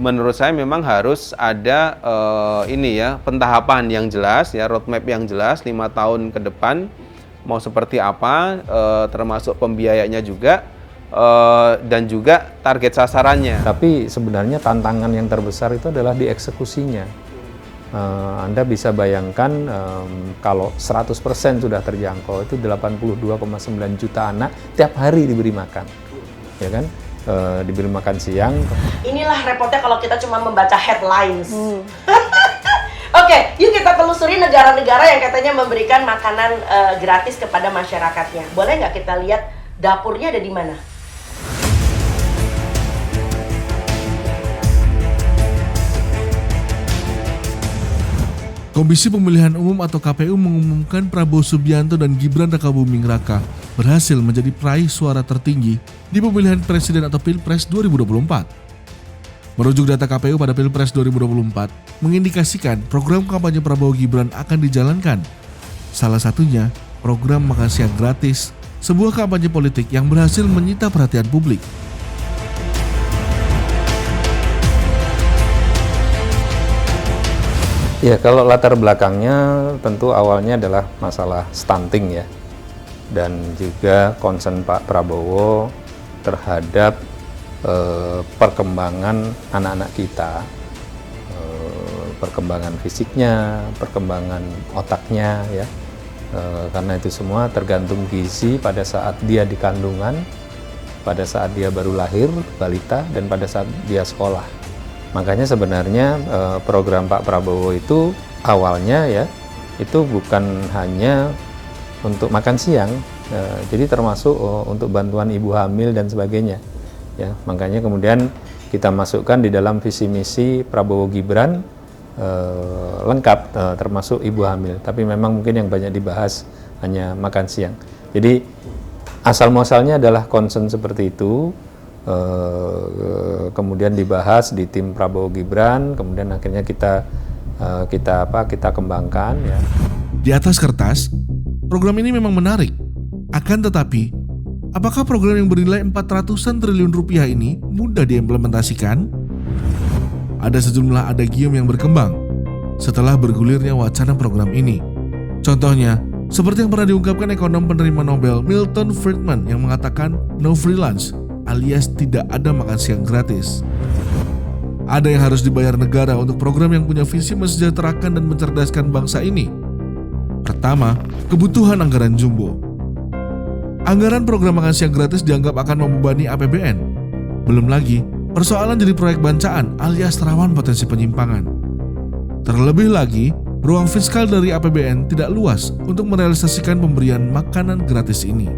menurut saya memang harus ada pentahapan yang jelas ya, roadmap yang jelas 5 tahun ke depan mau seperti apa, termasuk pembiayanya juga dan juga target sasarannya. Tapi sebenarnya tantangan yang terbesar itu adalah di eksekusinya. Anda bisa bayangkan kalau 100% sudah terjangkau, itu 82,9 juta anak tiap hari diberi makan, ya kan? Diberi makan siang. Inilah repotnya kalau kita cuma membaca headlines. Oke, yuk kita telusuri negara-negara yang katanya memberikan makanan gratis kepada masyarakatnya. Boleh nggak kita lihat dapurnya ada di mana? Komisi Pemilihan Umum atau KPU mengumumkan Prabowo Subianto dan Gibran Rakabuming Raka berhasil menjadi peraih suara tertinggi di pemilihan presiden atau Pilpres 2024. Merujuk data KPU pada Pilpres 2024, mengindikasikan program kampanye Prabowo Gibran akan dijalankan. Salah satunya, program makan siang gratis, sebuah kampanye politik yang berhasil menyita perhatian publik. Ya, kalau latar belakangnya tentu awalnya adalah masalah stunting ya, dan juga concern Pak Prabowo terhadap perkembangan anak-anak kita, perkembangan fisiknya, perkembangan otaknya ya, karena itu semua tergantung gizi pada saat dia di kandungan, pada saat dia baru lahir, balita, dan pada saat dia sekolah. Makanya sebenarnya program Pak Prabowo itu awalnya ya, itu bukan hanya untuk makan siang, jadi termasuk untuk bantuan ibu hamil dan sebagainya. Ya, makanya kemudian kita masukkan di dalam visi misi Prabowo Gibran lengkap, termasuk ibu hamil. Tapi memang mungkin yang banyak dibahas hanya makan siang. Jadi asal muasalnya adalah concern seperti itu. Kemudian dibahas di tim Prabowo Gibran, kemudian akhirnya kita kembangkan ya. Di atas kertas, program ini memang menarik. Akan tetapi, apakah program yang bernilai 400-an triliun rupiah ini mudah diimplementasikan? Ada sejumlah adagium yang berkembang setelah bergulirnya wacana program ini. Contohnya, seperti yang pernah diungkapkan ekonom penerima Nobel Milton Friedman yang mengatakan no free lunch, alias tidak ada makan siang gratis. Ada yang harus dibayar negara untuk program yang punya visi mensejahterakan dan mencerdaskan bangsa ini. Pertama, kebutuhan anggaran jumbo. Anggaran program makan siang gratis dianggap akan membebani APBN. Belum lagi, persoalan jadi proyek bancaan alias rawan potensi penyimpangan. Terlebih lagi, ruang fiskal dari APBN tidak luas untuk merealisasikan pemberian makanan gratis ini.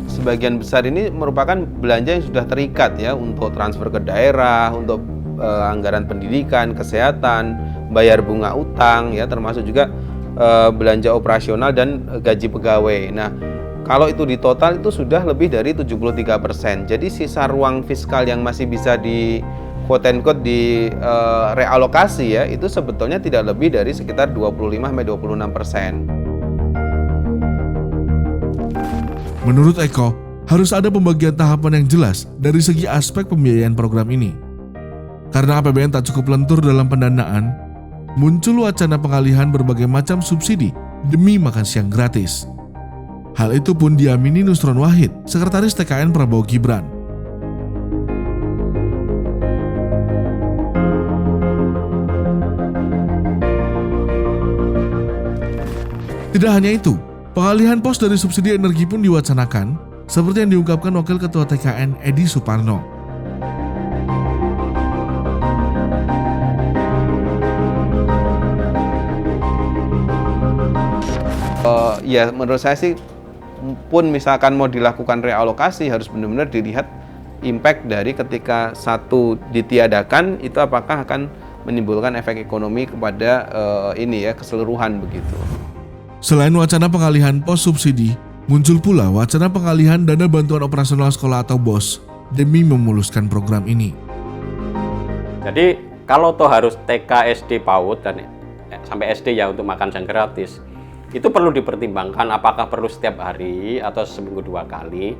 Sebagian besar ini merupakan belanja yang sudah terikat ya, untuk transfer ke daerah, untuk anggaran pendidikan, kesehatan, bayar bunga utang ya, termasuk juga belanja operasional dan gaji pegawai. Nah, kalau itu di total itu sudah lebih dari 73%. Jadi sisa ruang fiskal yang masih bisa di quote and quote di realokasi ya, itu sebetulnya tidak lebih dari sekitar 25-26%. Menurut Eko, harus ada pembagian tahapan yang jelas dari segi aspek pembiayaan program ini. Karena APBN tak cukup lentur dalam pendanaan, muncul wacana pengalihan berbagai macam subsidi demi makan siang gratis. Hal itu pun diamini Nusron Wahid, Sekretaris TKN Prabowo Gibran. Tidak hanya itu, pengalihan pos dari subsidi energi pun diwacanakan, seperti yang diungkapkan Wakil Ketua TKN Edi Suparno. Ya menurut saya sih, pun misalkan mau dilakukan realokasi, harus benar-benar dilihat impact dari ketika satu ditiadakan, itu apakah akan menimbulkan efek ekonomi kepada keseluruhan begitu. Selain wacana pengalihan pos subsidi, muncul pula wacana pengalihan dana bantuan operasional sekolah atau BOS demi memuluskan program ini. Jadi kalau toh harus TK, SD, PAUD dan sampai SD ya untuk makan siang gratis, itu perlu dipertimbangkan apakah perlu setiap hari atau seminggu 2 kali,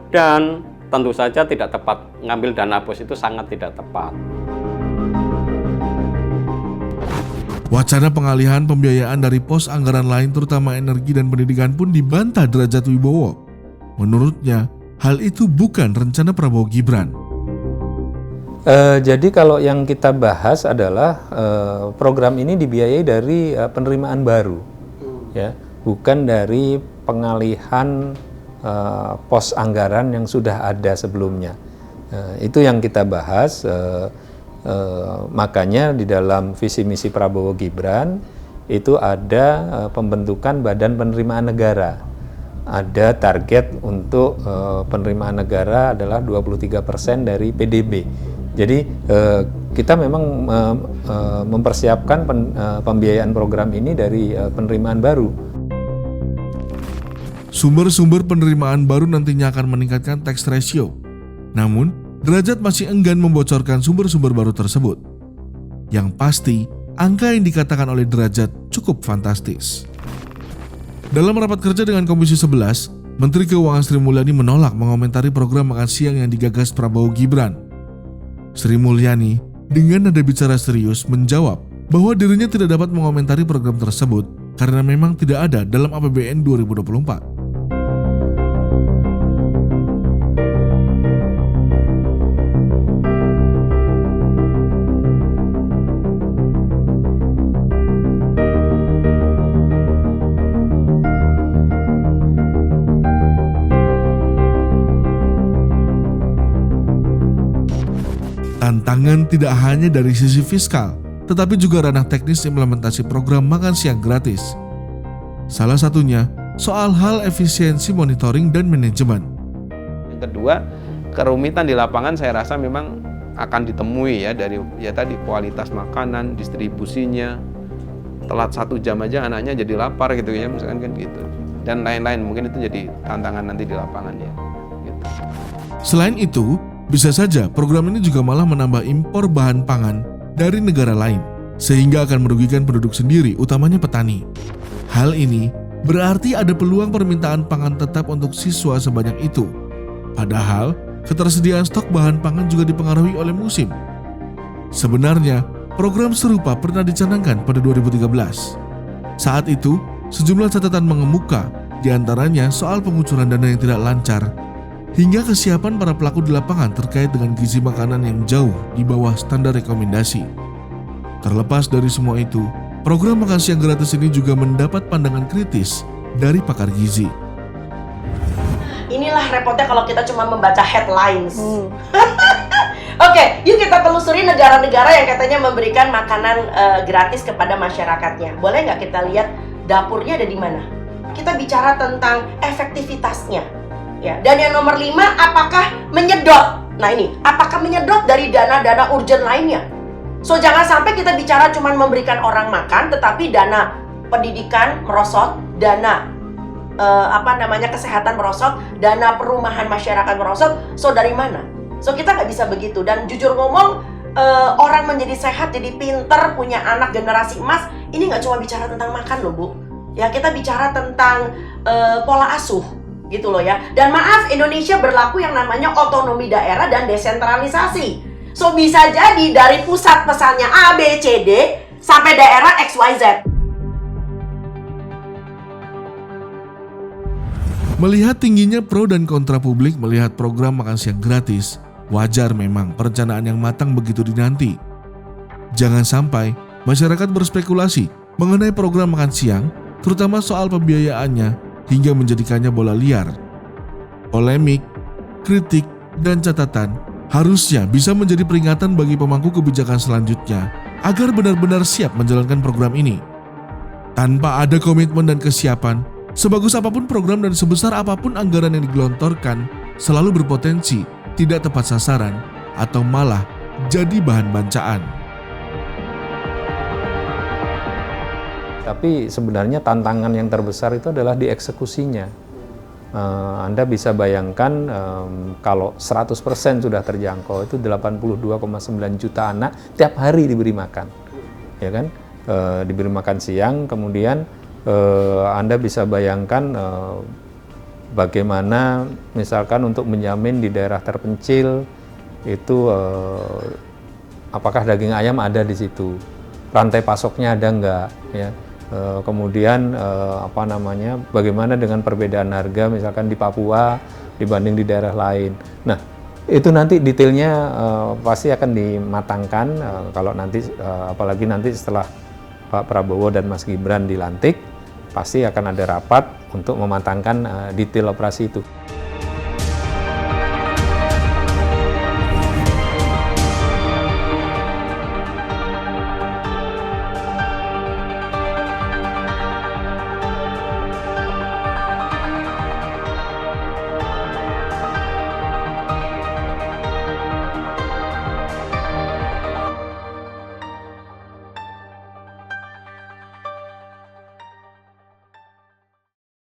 dan tentu saja tidak tepat. Ngambil dana BOS itu sangat tidak tepat. Wacana pengalihan pembiayaan dari pos anggaran lain terutama energi dan pendidikan pun dibantah Derajat Wibowo. Menurutnya, hal itu bukan rencana Prabowo Gibran. Jadi kalau yang kita bahas adalah program ini dibiayai dari penerimaan baru, ya, bukan dari pengalihan pos anggaran yang sudah ada sebelumnya. Itu yang kita bahas. Makanya di dalam visi misi Prabowo Gibran itu ada pembentukan Badan Penerimaan Negara. Ada target untuk penerimaan negara adalah 23% dari PDB. Jadi kita memang mempersiapkan pembiayaan program ini dari penerimaan baru. Sumber-sumber penerimaan baru nantinya akan meningkatkan tax ratio. Namun, Derajat masih enggan membocorkan sumber-sumber baru tersebut. Yang pasti, angka yang dikatakan oleh Derajat cukup fantastis. Dalam rapat kerja dengan Komisi 11, Menteri Keuangan Sri Mulyani menolak mengomentari program makan siang yang digagas Prabowo Gibran. Sri Mulyani dengan nada bicara serius menjawab bahwa dirinya tidak dapat mengomentari program tersebut karena memang tidak ada dalam APBN 2024. Tantangan tidak hanya dari sisi fiskal, tetapi juga ranah teknis implementasi program makan siang gratis. Salah satunya soal hal efisiensi monitoring dan manajemen. Yang kedua, kerumitan di lapangan saya rasa memang akan ditemui ya dari tadi kualitas makanan, distribusinya. Telat 1 jam aja anaknya jadi lapar gitu ya, misalkan kan gitu. Dan lain-lain, mungkin itu jadi tantangan nanti di lapangan ya. Gitu. Selain itu, bisa saja program ini juga malah menambah impor bahan pangan dari negara lain, sehingga akan merugikan penduduk sendiri, utamanya petani. Hal ini berarti ada peluang permintaan pangan tetap untuk siswa sebanyak itu. Padahal, ketersediaan stok bahan pangan juga dipengaruhi oleh musim. Sebenarnya, program serupa pernah dicanangkan pada 2013. Saat itu, sejumlah catatan mengemuka, diantaranya soal pengucuran dana yang tidak lancar, hingga kesiapan para pelaku di lapangan terkait dengan gizi makanan yang jauh di bawah standar rekomendasi. Terlepas dari semua itu, program makan siang gratis ini juga mendapat pandangan kritis dari pakar gizi. Inilah repotnya kalau kita cuma membaca headlines. Oke, yuk kita telusuri negara-negara yang katanya memberikan makanan gratis kepada masyarakatnya. Boleh nggak kita lihat dapurnya ada di mana? Kita bicara tentang efektivitasnya. Ya, dan yang nomor 5, apakah menyedot? Nah ini, apakah menyedot dari dana-dana urgent lainnya? So jangan sampai kita bicara cuma memberikan orang makan, tetapi dana pendidikan merosot, dana kesehatan merosot, dana perumahan masyarakat merosot. So dari mana? So kita nggak bisa begitu. Dan jujur ngomong, orang menjadi sehat, jadi pinter, punya anak generasi emas, ini nggak cuma bicara tentang makan loh Bu. Ya kita bicara tentang pola asuh. Gitu loh ya. Dan maaf, Indonesia berlaku yang namanya otonomi daerah dan desentralisasi. So bisa jadi dari pusat pesannya A, B, C, D sampai daerah X, Y, Z. Melihat tingginya pro dan kontra publik melihat program makan siang gratis, wajar memang perencanaan yang matang begitu dinanti. Jangan sampai masyarakat berspekulasi mengenai program makan siang, terutama soal pembiayaannya, hingga menjadikannya bola liar. Polemik, kritik, dan catatan harusnya bisa menjadi peringatan bagi pemangku kebijakan selanjutnya agar benar-benar siap menjalankan program ini. Tanpa ada komitmen dan kesiapan, sebagus apapun program dan sebesar apapun anggaran yang digelontorkan, selalu berpotensi tidak tepat sasaran atau malah jadi bahan bancaan. Tapi sebenarnya tantangan yang terbesar itu adalah di eksekusinya. Anda bisa bayangkan kalau 100% sudah terjangkau, itu 82,9 juta anak tiap hari diberi makan, ya kan? Diberi makan siang, kemudian Anda bisa bayangkan bagaimana misalkan untuk menjamin di daerah terpencil itu apakah daging ayam ada di situ, rantai pasoknya ada enggak, ya. Kemudian apa namanya, bagaimana dengan perbedaan harga misalkan di Papua dibanding di daerah lain. Nah, itu nanti detailnya pasti akan dimatangkan kalau nanti apalagi nanti setelah Pak Prabowo dan Mas Gibran dilantik, pasti akan ada rapat untuk mematangkan detail operasi itu.